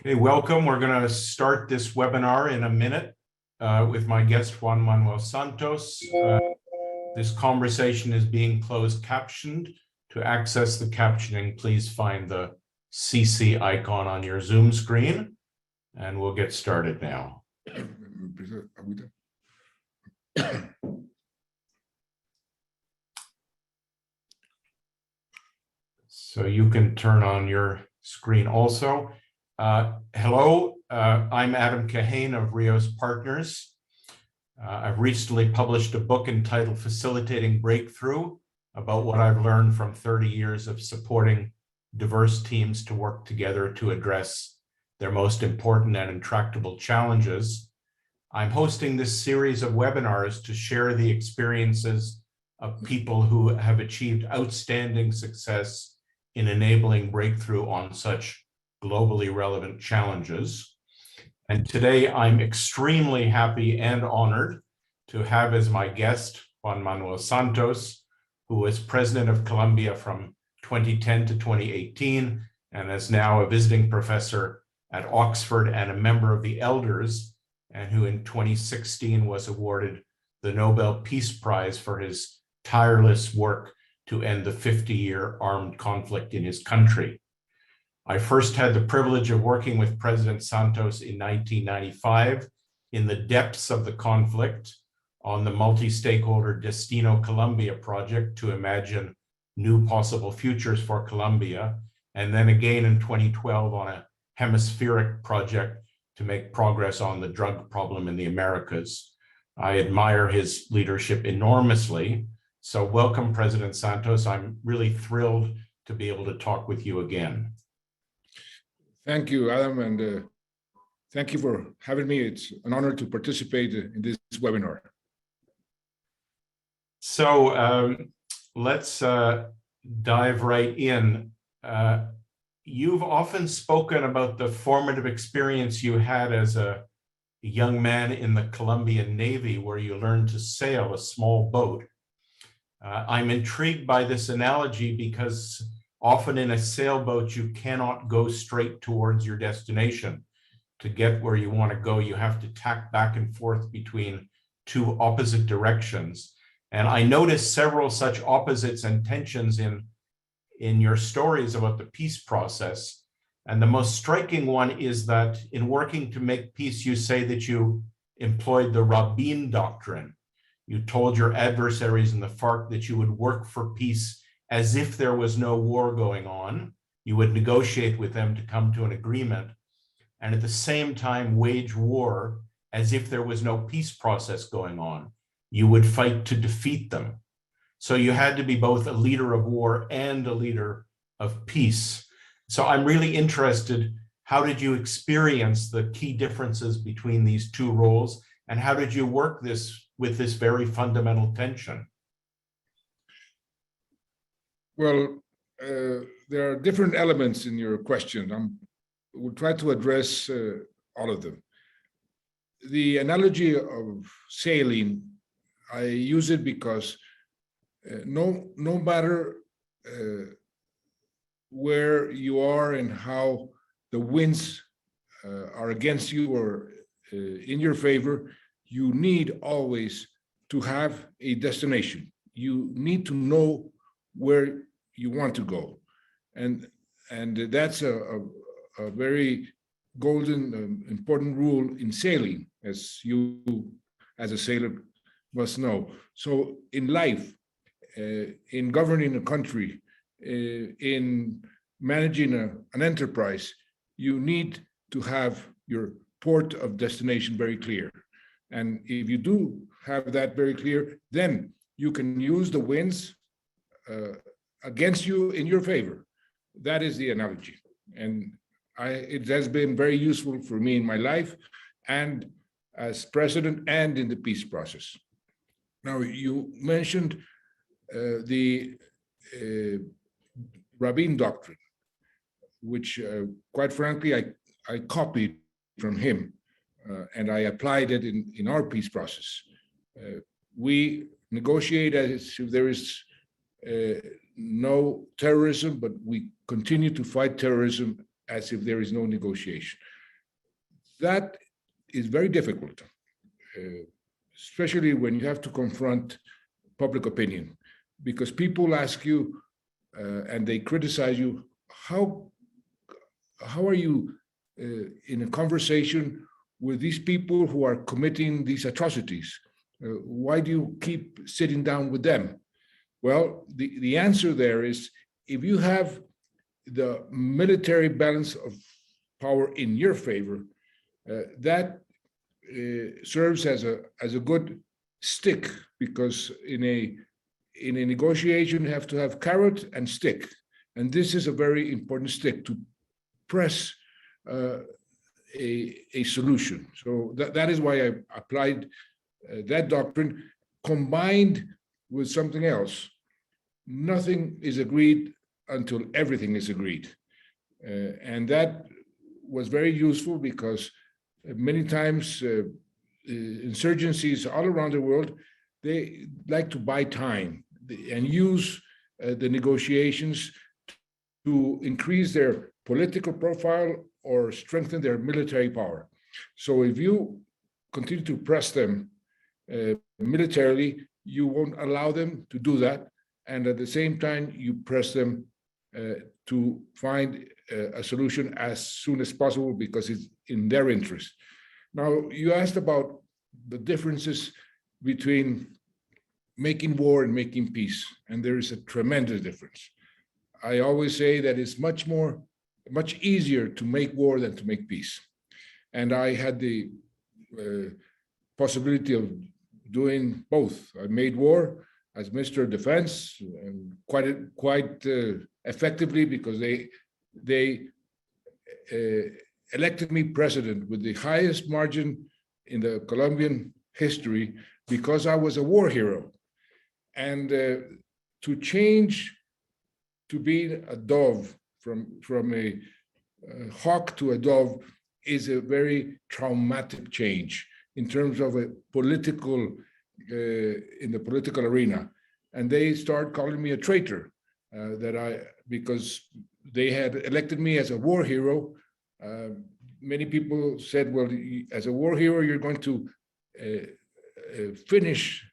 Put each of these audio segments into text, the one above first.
Okay, welcome. We're going to start this webinar in a minute with my guest, Juan Manuel Santos. This conversation is being closed captioned. To access the captioning, please find the CC icon on your Zoom screen, and we'll get started now. So you can turn on your screen also. Hello, I'm Adam Kahane of Reos Partners. I've recently published a book entitled Facilitating Breakthrough, about what I've learned from 30 years of supporting diverse teams to work together to address their most important and intractable challenges. I'm hosting this series of webinars to share the experiences of people who have achieved outstanding success in enabling breakthrough on such globally relevant challenges. And today I'm extremely happy and honored to have as my guest Juan Manuel Santos, who was President of Colombia from 2010 to 2018, and is now a visiting professor at Oxford and a member of the Elders, and who in 2016 was awarded the Nobel Peace Prize for his tireless work to end the 50-year armed conflict in his country. I first had the privilege of working with President Santos in 1995 in the depths of the conflict on the multi-stakeholder Destino Colombia project to imagine new possible futures for Colombia, and then again in 2012 on a hemispheric project to make progress on the drug problem in the Americas. I admire his leadership enormously. So welcome, President Santos. I'm really thrilled to be able to talk with you again. Thank you, Adam, and thank you for having me. It's an honor to participate in this webinar. So let's dive right in. You've often spoken about the formative experience you had as a young man in the Colombian Navy, where you learned to sail a small boat. I'm intrigued by this analogy because often in a sailboat, you cannot go straight towards your destination. To get where you want to go, you have to tack back and forth between two opposite directions. And I noticed several such opposites and tensions in your stories about the peace process. And the most striking one is that in working to make peace, you say that you employed the Rabin doctrine. You told your adversaries in the FARC that you would work for peace as if there was no war going on. You would negotiate with them to come to an agreement, and at the same time wage war as if there was no peace process going on. You would fight to defeat them. So you had to be both a leader of war and a leader of peace. So I'm really interested, how did you experience the key differences between these two roles, and how did you work with this very fundamental tension? Well, there are different elements in your question. We'll try to address all of them. The analogy of sailing, I use it because no matter where you are and how the winds are against you or in your favor, you need always to have a destination. You need to know where you want to go. And that's a very golden, important rule in sailing, as you, as a sailor, must know. So in life, in governing a country, in managing an enterprise, you need to have your port of destination very clear. And if you do have that very clear, then you can use the winds against you in your favor. That is the analogy. And it has been very useful for me in my life and as president and in the peace process. Now, you mentioned the Rabin doctrine, which quite frankly, I copied from him and I applied it in our peace process. We negotiate as if there is no terrorism, but we continue to fight terrorism as if there is no negotiation. That is very difficult, especially when you have to confront public opinion, because people ask you and they criticize you, how are you in a conversation with these people who are committing these atrocities? Why do you keep sitting down with them? Well, the answer there is, if you have the military balance of power in your favor, that serves as a good stick, because in a negotiation you have to have carrot and stick, and this is a very important stick to press a solution. So that is why I applied that doctrine, combined with something else. Nothing is agreed until everything is agreed, and that was very useful, because many times insurgencies all around the world, they like to buy time and use the negotiations to increase their political profile or strengthen their military power. So if you continue to press them militarily, you won't allow them to do that. And at the same time, you press them to find a solution as soon as possible, because it's in their interest. Now, you asked about the differences between making war and making peace, and there is a tremendous difference. I always say that it's much easier to make war than to make peace. And I had the possibility of doing both. I made war as Minister of Defense, and quite effectively, because they elected me president with the highest margin in the Colombian history, because I was a war hero. And to change to being a dove, from a hawk to a dove, is a very traumatic change in terms of a political, in the political arena. And they start calling me a traitor, because they had elected me as a war hero. Many people said, well, as a war hero, you're going to finish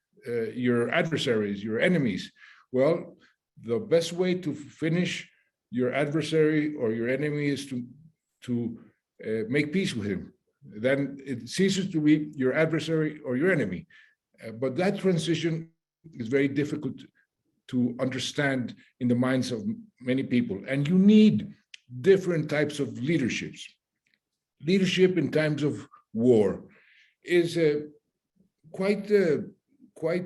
your adversaries, your enemies. Well, the best way to finish your adversary or your enemy is to make peace with him. Then it ceases to be your adversary or your enemy. But that transition is very difficult to understand in the minds of many people. And you need different types of leaderships. Leadership in times of war is quite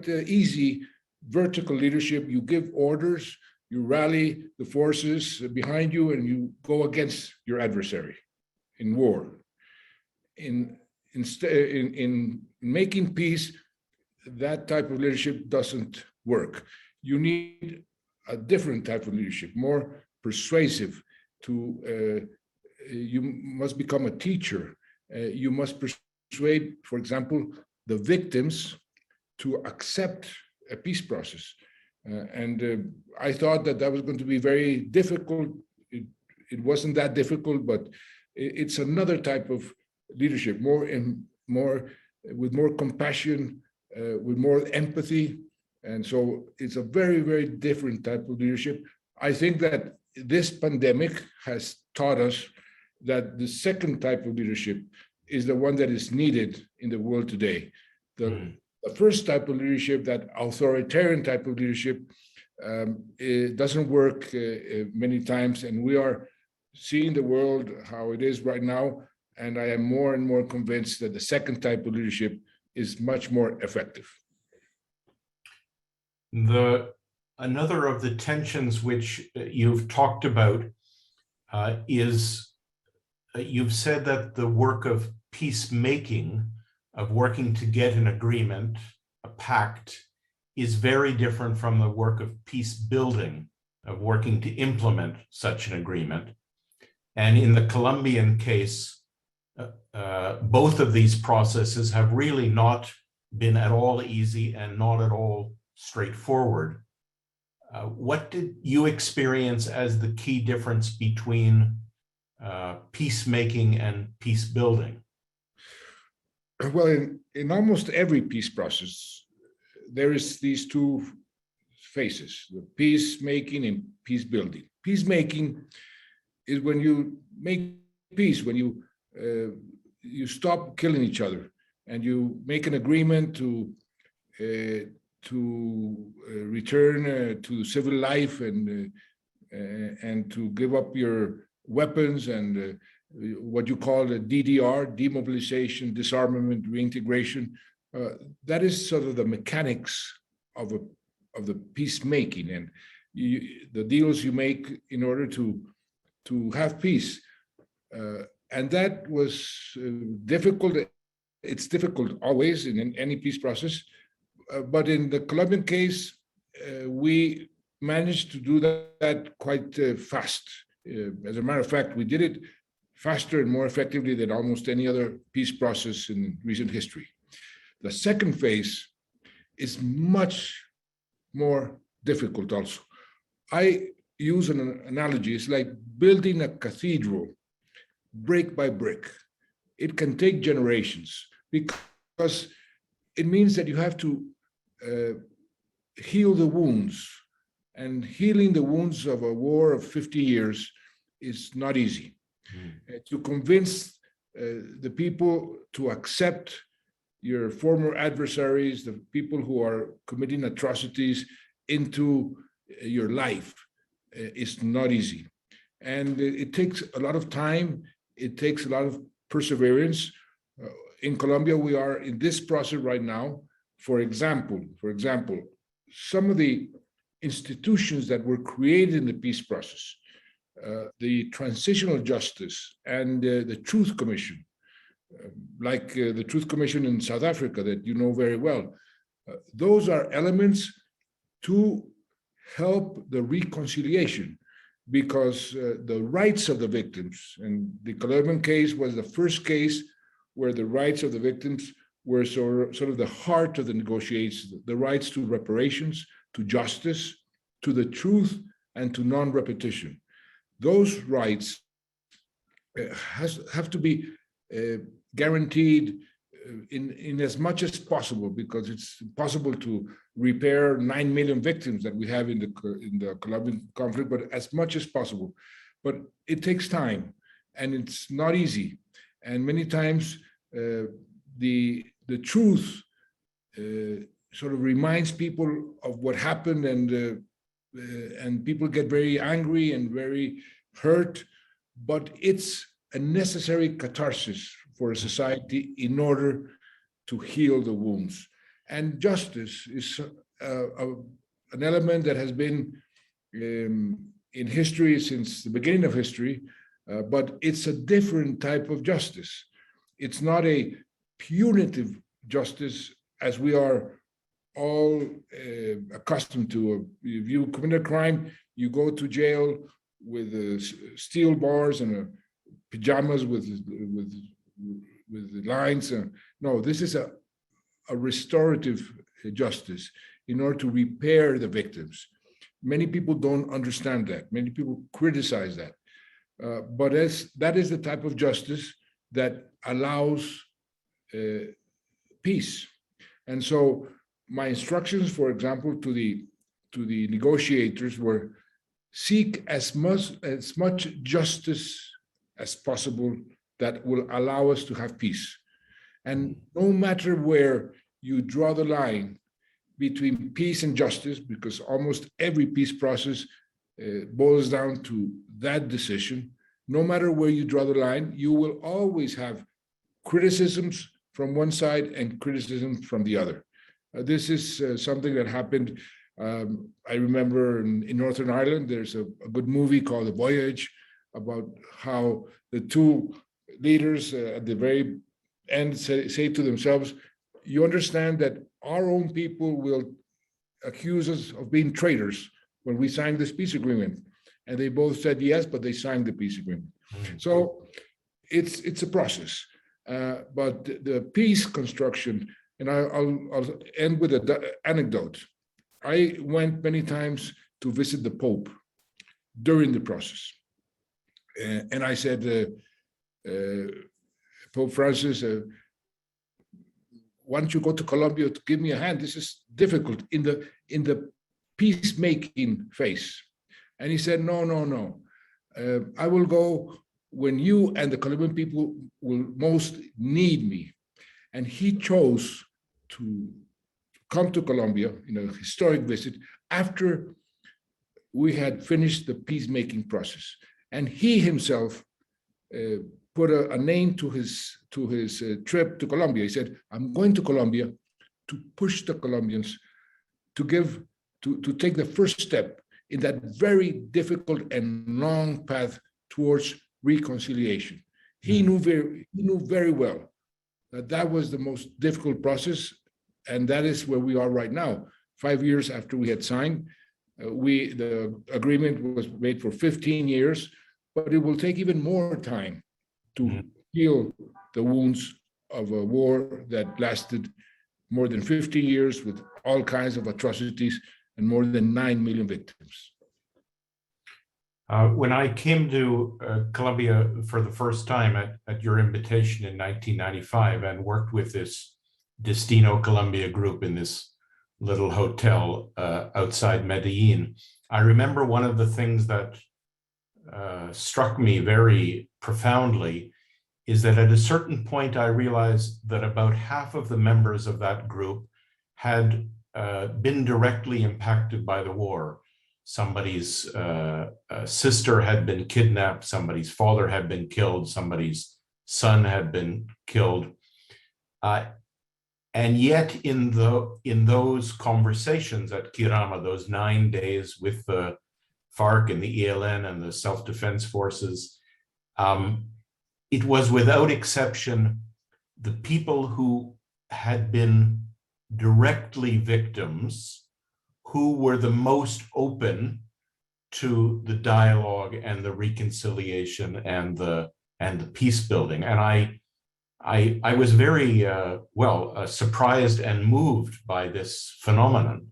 easy vertical leadership. You give orders, you rally the forces behind you, and you go against your adversary in war. In making peace, that type of leadership doesn't work. You need a different type of leadership, more persuasive. You must become a teacher. You must persuade, for example, the victims to accept a peace process. And I thought that was going to be very difficult. It wasn't that difficult, but it's another type of leadership, with more compassion, with more empathy. And so it's a very, very different type of leadership. I think that this pandemic has taught us that the second type of leadership is the one that is needed in the world today. The first type of leadership, that authoritarian type of leadership, it doesn't work many times, and we are seeing the world how it is right now, and I am more and more convinced that the second type of leadership is much more effective. Another of the tensions which you've talked about is you've said that the work of peacemaking, of working to get an agreement, a pact, is very different from the work of peace building, of working to implement such an agreement. And in the Colombian case, both of these processes have really not been at all easy and not at all straightforward. What did you experience as the key difference between peacemaking and peace building? Well, in almost every peace process, there is these two phases: the peacemaking and peace building. Peacemaking is when you make peace, when you stop killing each other, and you make an agreement to return to civil life and to give up your weapons and what you call the DDR, demobilization, disarmament, reintegration. That is sort of the mechanics of the peacemaking and the deals you make in order to have peace. And that was difficult. It's difficult always in any peace process. But in the Colombian case, we managed to do that quite fast. As a matter of fact, we did it faster and more effectively than almost any other peace process in recent history. The second phase is much more difficult also. I use an analogy. It's like building a cathedral brick by brick. It can take generations because it means that you have to heal the wounds. And healing the wounds of a war of 50 years is not easy. To convince the people to accept your former adversaries, the people who are committing atrocities into your life is not easy. And it takes a lot of time. It takes a lot of perseverance. In Colombia, we are in this process right now. For example, some of the institutions that were created in the peace process, the transitional justice and the Truth Commission, like the Truth Commission in South Africa that you know very well, those are elements to help the reconciliation because the rights of the victims, and the Colombian case was the first case where the rights of the victims were sort of the heart of the negotiations, the rights to reparations, to justice, to the truth, and to non-repetition. Those rights have to be guaranteed in as much as possible, because it's possible to repair 9 million victims that we have in the Colombian conflict, but as much as possible. But it takes time, and it's not easy. And many times the truth sort of reminds people of what happened, and people get very angry and very hurt, but it's a necessary catharsis for a society in order to heal the wounds. And justice is an element that has been in history since the beginning of history, but it's a different type of justice. It's not a punitive justice as we are all accustomed to. If you commit a crime, you go to jail with steel bars and pajamas with lines. No, this is a restorative justice in order to repair the victims. Many people don't understand that. Many people criticize that. But that is the type of justice that allows peace. And so my instructions, for example, to the negotiators were seek as much justice as possible that will allow us to have peace. And no matter where you draw the line between peace and justice, because almost every peace process boils down to that decision, no matter where you draw the line, you will always have criticisms from one side and criticisms from the other. This is something that happened. I remember in Northern Ireland, there's a good movie called The Voyage about how the two leaders at the very end say to themselves, you understand that our own people will accuse us of being traitors when we signed this peace agreement. And they both said yes, but they signed the peace agreement. So it's a process. But the peace construction, and I'll end with an anecdote. I went many times to visit the Pope during the process. And I said, Pope Francis, why don't you go to Colombia to give me a hand? This is difficult in the peacemaking phase. And he said, no, no, no. I will go when you and the Colombian people will most need me. And he chose to come to Colombia in a historic visit after we had finished the peacemaking process. And he himself put a name to his trip to Colombia. He said, I'm going to Colombia to push the Colombians to take the first step in that very difficult and long path towards reconciliation. He knew very well that was the most difficult process, and that is where we are right now. 5 years after we had signed, the agreement was made for 15 years, but it will take even more time to heal the wounds of a war that lasted more than 15 years with all kinds of atrocities and more than 9 million victims. When I came to Colombia for the first time at your invitation in 1995 and worked with this Destino Colombia group in this little hotel outside Medellin, I remember one of the things that struck me very profoundly is that at a certain point I realized that about half of the members of that group had been directly impacted by the war. Somebody's sister had been kidnapped, somebody's father had been killed, somebody's son had been killed. And yet in those conversations at Kirama, those 9 days with the FARC and the ELN and the self-defense forces, it was without exception the people who had been directly victims who were the most open to the dialogue and the reconciliation and the peace building. And I was very surprised and moved by this phenomenon.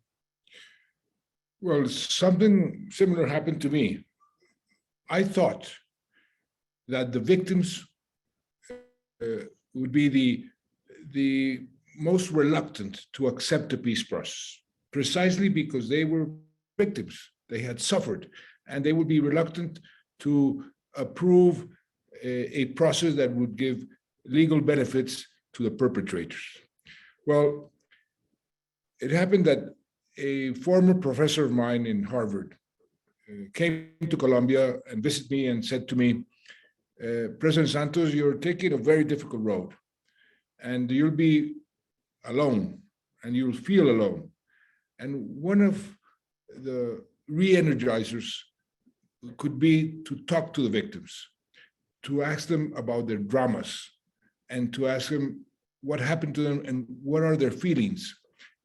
Well, something similar happened to me. I thought that the victims would be the most reluctant to accept the peace process, precisely because they were victims. They had suffered, and they would be reluctant to approve a process that would give legal benefits to the perpetrators. Well, it happened that a former professor of mine in Harvard came to Colombia and visited me and said to me, President Santos, you're taking a very difficult road, and you'll be alone, and you'll feel alone. And one of the re-energizers could be to talk to the victims, to ask them about their dramas, and to ask them what happened to them and what are their feelings.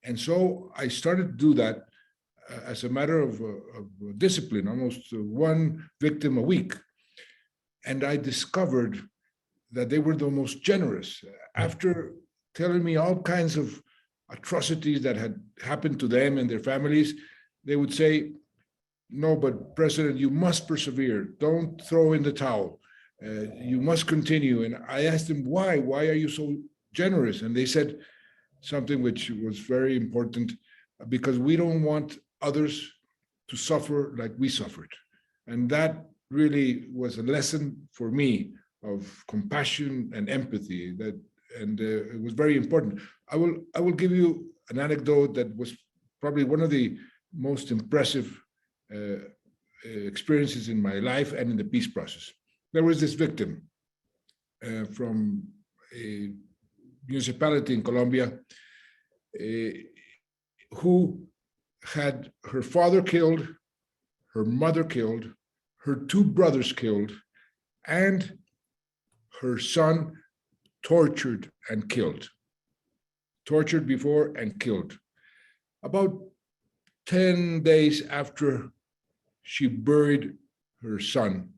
And so I started to do that as a matter of discipline, almost one victim a week. And I discovered that they were the most generous. After telling me all kinds of atrocities that had happened to them and their families, they would say, no, but President, you must persevere. Don't throw in the towel. You must continue. And I asked them, why? Why are you so generous? And they said something which was very important, because we don't want others to suffer like we suffered. And that really was a lesson for me of compassion and empathy. It was very important. I will give you an anecdote that was probably one of the most impressive experiences in my life and in the peace process. There was this victim from a municipality in Colombia who had her father killed, her mother killed, her 2 brothers killed, and her son tortured and killed. Tortured before and killed. About 10 days after she buried her son,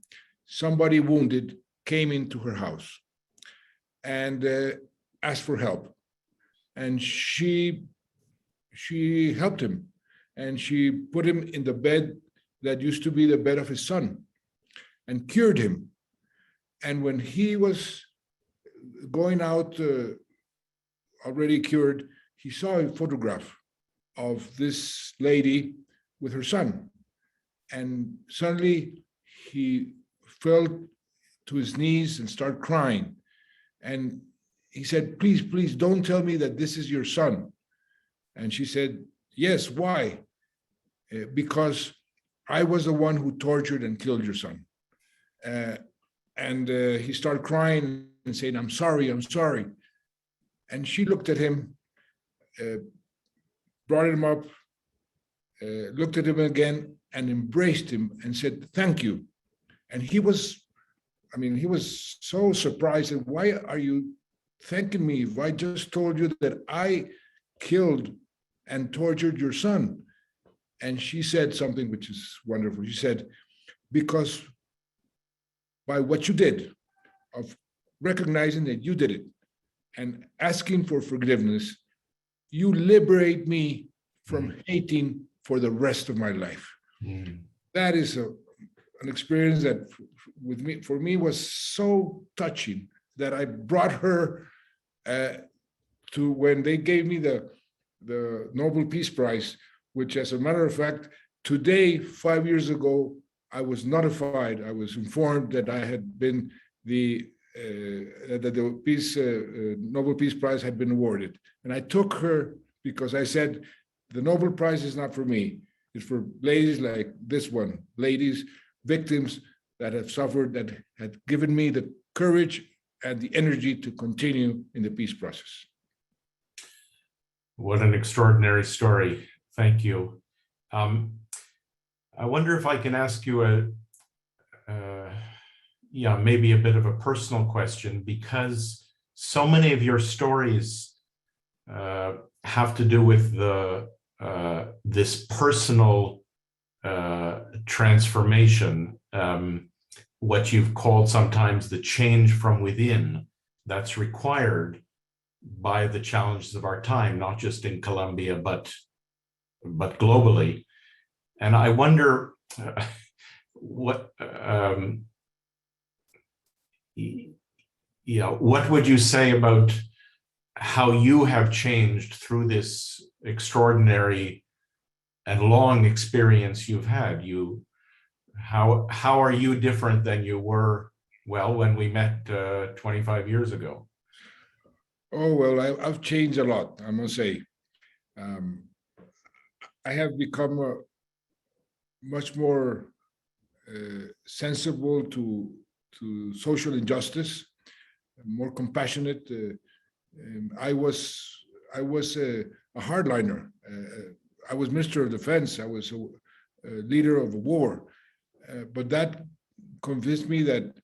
somebody wounded came into her house and asked for help. And she helped him, and she put him in the bed that used to be the bed of his son and cured him And when he was going out, already cured, he saw a photograph of this lady with her son. And suddenly he fell to his knees and started crying. And he said, please, please don't tell me that this is your son. And she said, yes, why? Because I was the one who tortured and killed your son. And he started crying and saying, I'm sorry, I'm sorry. And she looked at him, brought him up, looked at him again and embraced him and said, thank you. And he was so surprised. And why are you thanking me if I just told you that I killed and tortured your son? And she said something which is wonderful. She said, because by what you did, of recognizing that you did it and asking for forgiveness, you liberate me from hating for the rest of my life. Mm. That is an experience that for me was so touching that I brought her to when they gave me the Nobel Peace Prize, which, as a matter of fact, today, 5 years ago, I was notified, I was informed that I had been that the Nobel Peace Prize had been awarded. And I took her because I said, the Nobel Prize is not for me. It's for ladies like this one, ladies, victims that have suffered, that had given me the courage and the energy to continue in the peace process. What an extraordinary story. Thank you. I wonder if I can ask you maybe a bit of a personal question, because so many of your stories have to do with this personal transformation, what you've called sometimes the change from within that's required by the challenges of our time, not just in Colombia, but globally. And I wonder what would you say about how you have changed through this extraordinary and long experience you've had? How are you different than you were, well, when we met 25 years ago? Oh, well, I've changed a lot, I must say. I have become much more sensible to social injustice, more compassionate. I was a hardliner. I was Minister of Defense. I was a leader of a war, but that convinced me that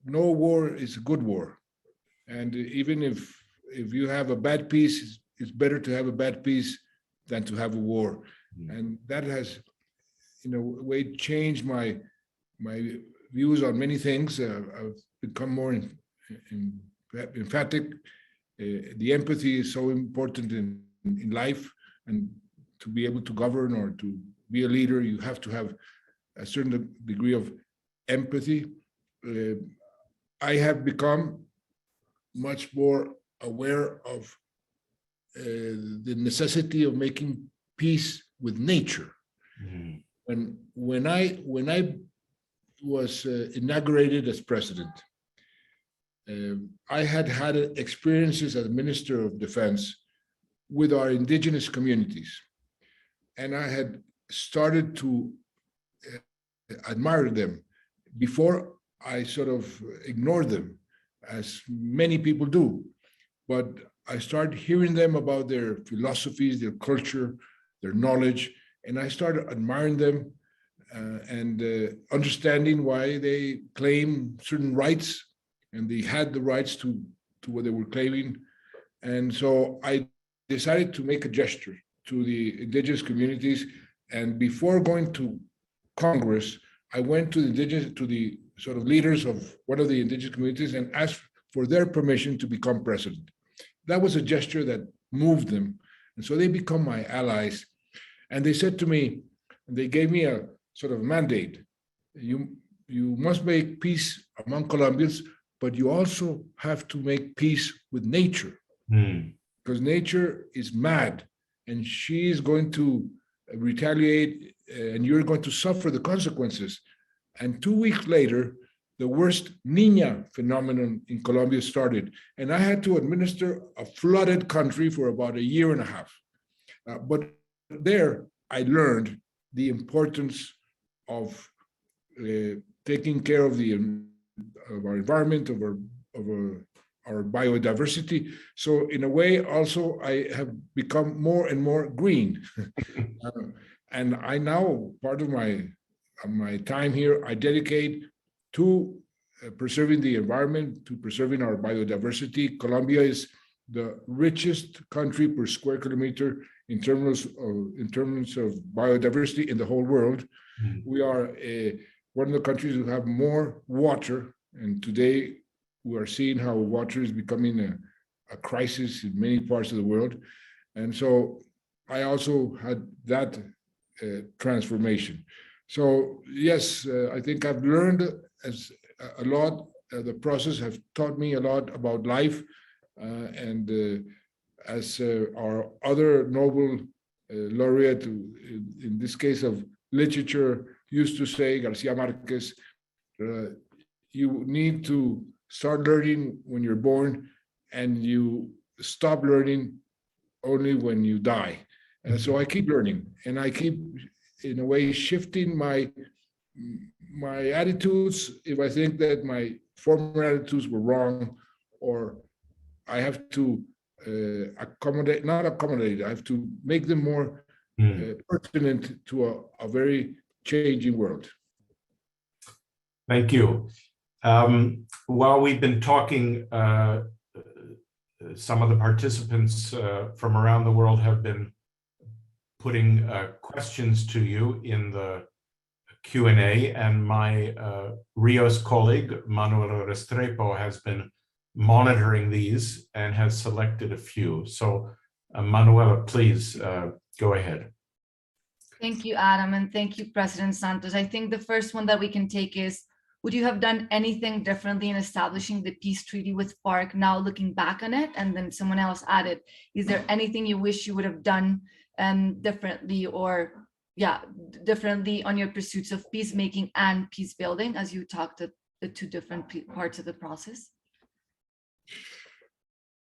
no war is a good war, and even if you have a bad peace, it's better to have a bad peace than to have a war. And that has, in a way, changed my views on many things. I've become more emphatic. The empathy is so important in life, and to be able to govern or to be a leader, you have to have a certain degree of empathy. I have become much more aware of the necessity of making peace with nature. Mm. When I was inaugurated as president, I had experiences as Minister of Defense with our indigenous communities, and I had started to admire them before I sort of ignored them, as many people do. But I started hearing them about their philosophies, their culture, their knowledge, and I started admiring them and understanding why they claim certain rights, and they had the rights to what they were claiming. And so I decided to make a gesture to the indigenous communities. And before going to Congress, I went to the sort of leaders of one of the indigenous communities and asked for their permission to become president. That was a gesture that moved them. And so they become my allies. And they said to me, they gave me a sort of mandate. you must make peace among Colombians, but you also have to make peace with nature, because nature is mad and she is going to retaliate, and you're going to suffer the consequences. And 2 weeks later, the worst Niña phenomenon in Colombia started, and I had to administer a flooded country for about a year and a half. But there, I learned the importance of taking care of our environment, of our biodiversity. So in a way, also, I have become more and more green. And I now, part of my time here, I dedicate to preserving the environment, to preserving our biodiversity. Colombia is the richest country per square kilometer in terms of biodiversity in the whole world. We are one of the countries who have more water, and today we are seeing how water is becoming a crisis in many parts of the world. And so I also had that transformation. So yes, I think I've learned a lot. The process has taught me a lot about life, and as our other Nobel laureate, in this case of literature, used to say, Garcia Marquez, you need to start learning when you're born, and you stop learning only when you die. And so I keep learning, and I keep, in a way, shifting my attitudes if I think that my former attitudes were wrong, or I have to not accommodate, I have to make them more pertinent to a very changing world. Thank you. While we've been talking, some of the participants from around the world have been putting questions to you in the Q&A, and my Reos colleague, Manuel Restrepo, has been monitoring these and has selected a few. So Manuela, please go ahead. Thank you, Adam, and thank you, President Santos. I think the first one that we can take is, would you have done anything differently in establishing the peace treaty with FARC now looking back on it? And then someone else added, is there anything you wish you would have done differently, or differently on your pursuits of peacemaking and peace building, as you talked at the two different parts of the process?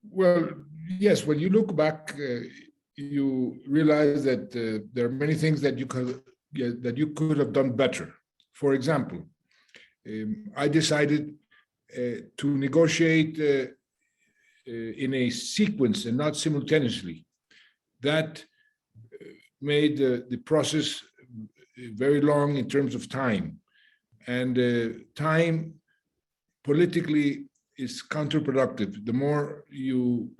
Well, yes, when you look back, you realize that there are many things that you could have done better. For example, I decided to negotiate in a sequence and not simultaneously. That made the process very long in terms of time, and time politically is counterproductive. The more you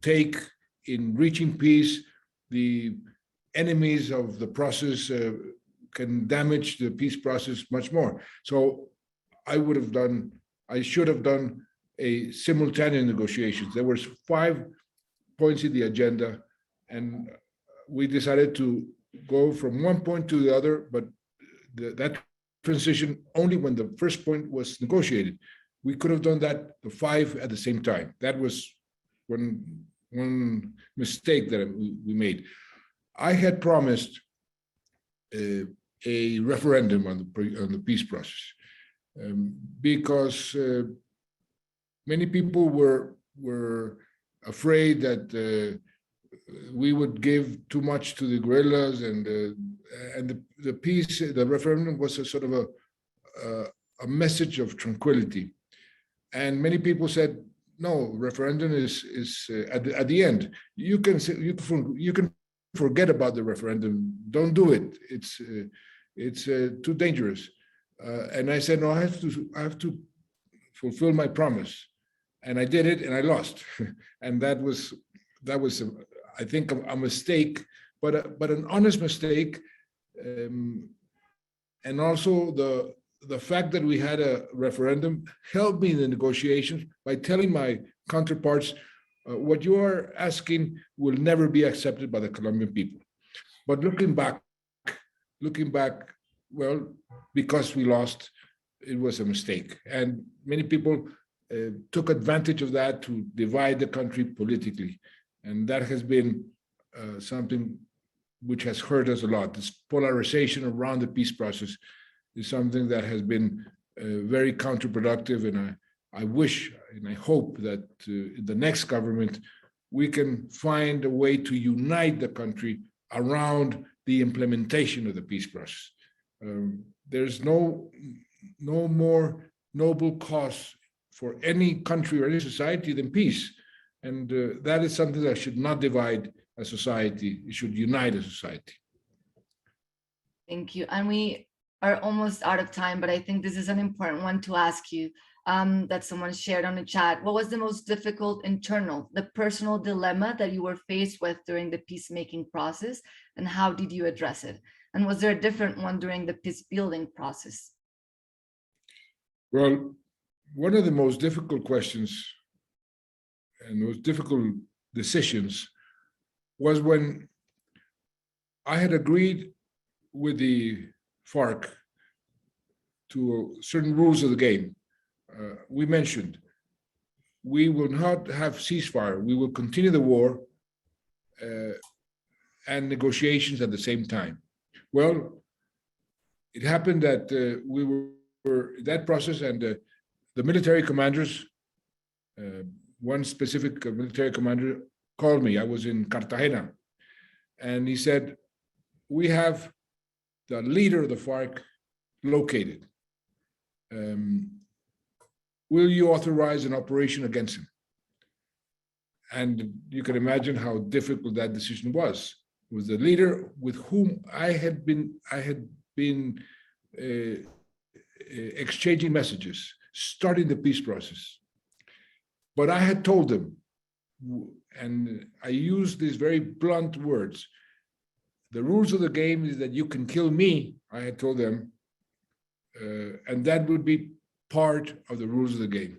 take in reaching peace, the enemies of the process can damage the peace process much more. So I should have done a simultaneous negotiations. There were 5 points in the agenda, and we decided to go from one point to the other, but that transition only when the first point was negotiated. We could have done that, the 5 at the same time. That was one mistake that we made. I had promised a referendum on the peace process, because many people were afraid that we would give too much to the guerrillas, and the referendum was a sort of a message of tranquility. And many people said, no, referendum is at the end. You can forget about the referendum. Don't do it. It's too dangerous. And I said, no, I have to fulfill my promise. And I did it, and I lost. And that was I think a mistake, but an honest mistake. And also the fact that we had a referendum helped me in the negotiations by telling my counterparts, what you are asking will never be accepted by the Colombian people. But looking back, looking back, well, because we lost, it was a mistake. And many people took advantage of that to divide the country politically. And that has been something which has hurt us a lot. This polarization around the peace process is something that has been very counterproductive. And I wish and I hope that in the next government, we can find a way to unite the country around the implementation of the peace process. There's no more noble cause for any country or any society than peace. And that is something that should not divide a society, it should unite a society. Thank you. And we are almost out of time, but I think this is an important one to ask you that someone shared on the chat. What was the most difficult internal, the personal dilemma that you were faced with during the peacemaking process, and how did you address it? And was there a different one during the peace building process? Well, one of the most difficult questions and most difficult decisions was when I had agreed with the FARC to certain rules of the game. We mentioned we will not have ceasefire, we will continue the war and negotiations at the same time. Well, it happened that we were in that process, and the military commanders, one specific military commander called me. I was in Cartagena, and he said, we have the leader of the FARC located. Will you authorize an operation against him? And you can imagine how difficult that decision was. It was the leader with whom I had been exchanging messages, starting the peace process. But I had told them, and I used these very blunt words, the rules of the game is that you can kill me, I had told them, and that would be part of the rules of the game.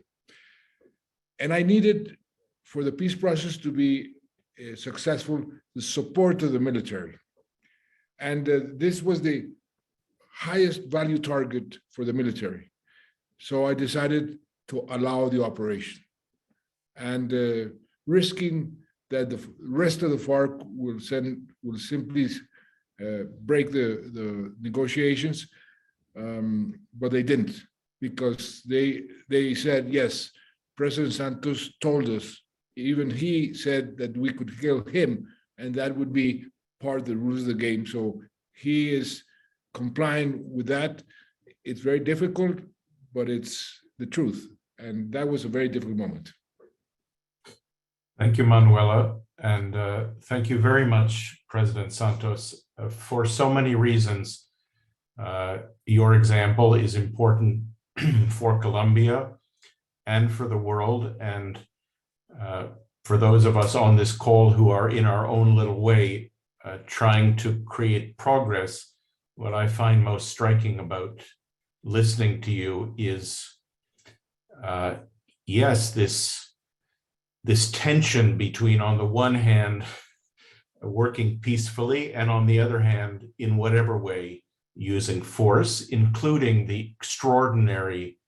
And I needed, for the peace process to be successful, the support of the military. And this was the highest value target for the military. So I decided to allow the operation. And risking that the rest of the FARC will simply break the negotiations, but they didn't, because they said, yes, President Santos told us, even he said that we could kill him, and that would be part of the rules of the game. So he is complying with that. It's very difficult, but it's the truth. And that was a very difficult moment. Thank you, Manuela. And thank you very much, President Santos. For so many reasons, your example is important for Colombia and for the world. And for those of us on this call who are in our own little way trying to create progress, what I find most striking about listening to you is, yes, this tension between, on the one hand, working peacefully, and on the other hand, in whatever way, using force, including the extraordinary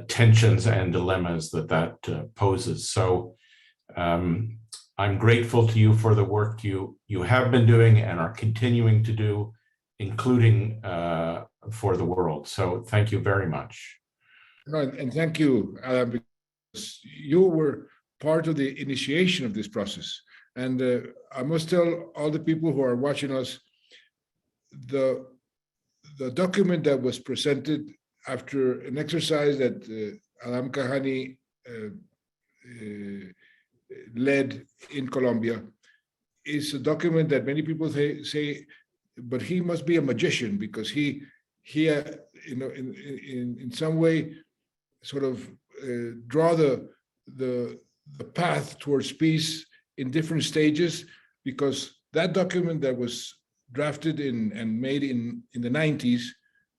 tensions and dilemmas that poses. So I'm grateful to you for the work you have been doing and are continuing to do, including for the world. So thank you very much. And thank you, Adam, because you were part of the initiation of this process. And I must tell all the people who are watching us, the document that was presented after an exercise that Adam Kahane led in Colombia is a document that many people say, but he must be a magician, because he in some way sort of draw the path towards peace in different stages, because that document that was drafted and made in the 90s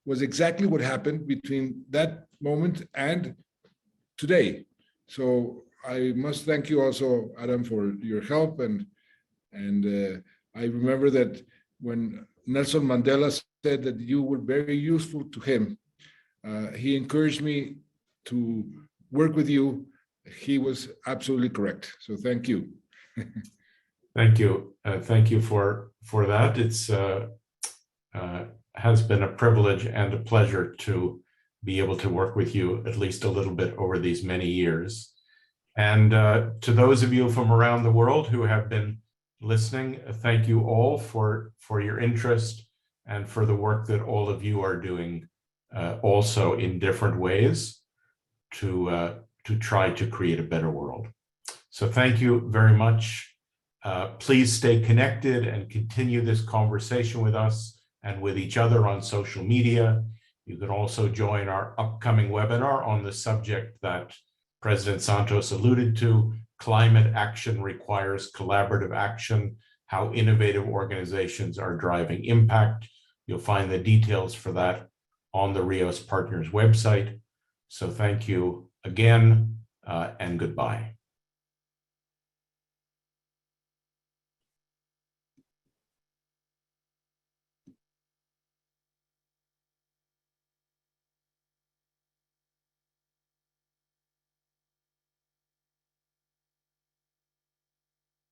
was exactly what happened between that moment and today. So I must thank you also, Adam, for your help. And I remember that when Nelson Mandela said that you were very useful to him. He encouraged me to work with you. He was absolutely correct. So thank you. Thank you. Thank you for that. It's has been a privilege and a pleasure to be able to work with you at least a little bit over these many years. And to those of you from around the world who have been listening, thank you all for your interest and for the work that all of you are doing also in different ways to try to create a better world. So thank you very much. Please stay connected and continue this conversation with us and with each other on social media. You can also join our upcoming webinar on the subject that President Santos alluded to: climate action requires collaborative action, how innovative organizations are driving impact. You'll find the details for that on the Reos Partners website. So thank you again, and goodbye.